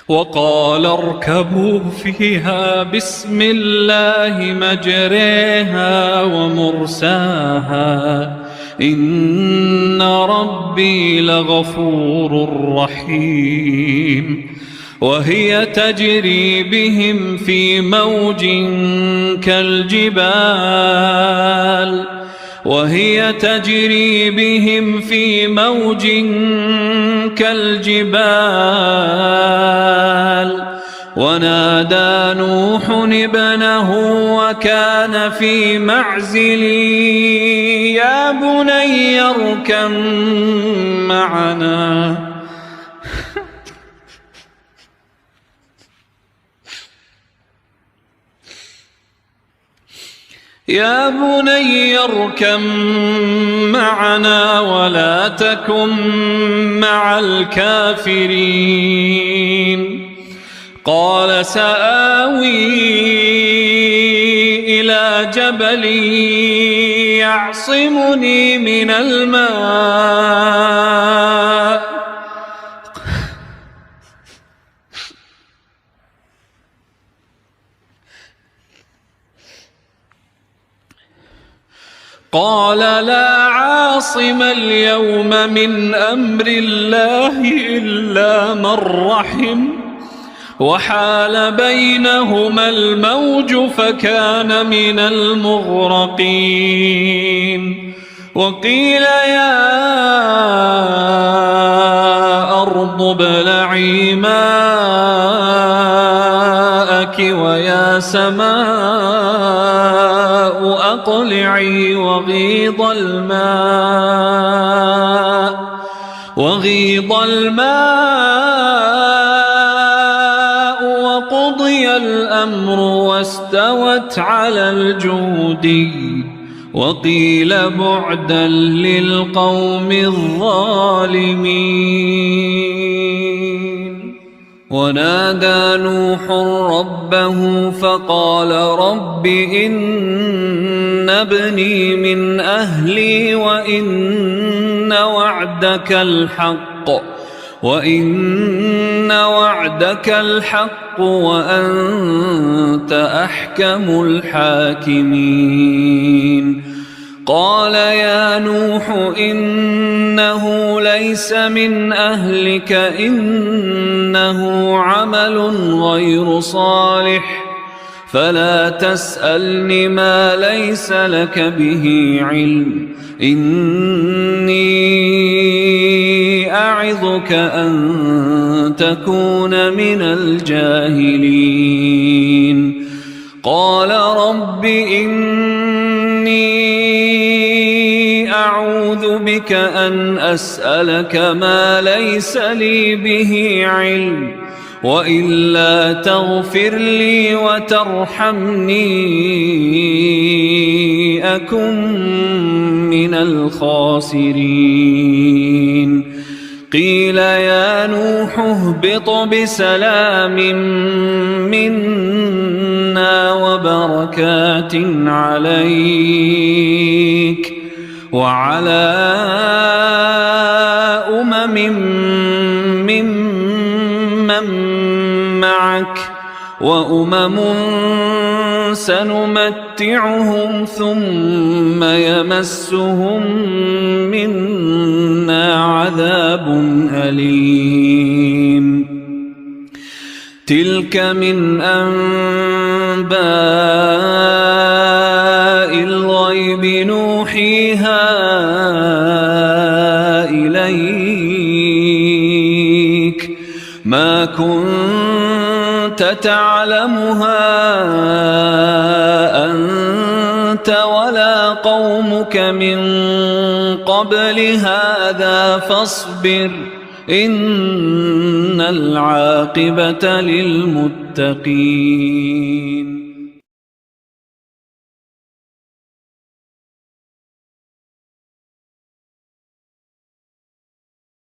وقال اركبوا فيها بسم الله مجريها ومرساها إن ربي لغفور رحيم وهي تجري بهم في موج كالجبال ونادى نوح ابنه وكان في معزل يا بني اركب معنا ولا تكن مع الكافرين قال سآوي إلى جبل يعصمني من الماء قال لا عاصم اليوم من أمر الله إلا من رحم وحال بينهما الموج فكان من المغرقين وقيل يا أرض ابلعي ماءك ويا سماء أقلعي وغيض الماء وقضي الأمر واستوت على الجودي وقيل بعدا للقوم الظالمين ونادى نوح ربه فقال رب إن ابني من أهلي وإن وعدك الحق وأنت أحكم الحاكمين قال يا نوح إنه ليس من أهلك إنه عمل غير صالح فلا تسألني ما ليس لك به علم إني أعظك أن تكون من الجاهلين قال رب إني أعوذ بك أن أسألك ما ليس لي به علم وإلا تغفر لي وترحمني أكن من الخاسرين قيل يا نوح اهبط بسلام منا وبركات عليك وعلى معك وأمم سنمتعهم ثم يمسهم منا عذاب أليم تلك من أنباء الغيب نوحيها إليك ما كنت تعلمها أنت ولا قومك من قبل هذا فاصبر إن العاقبة للمتقين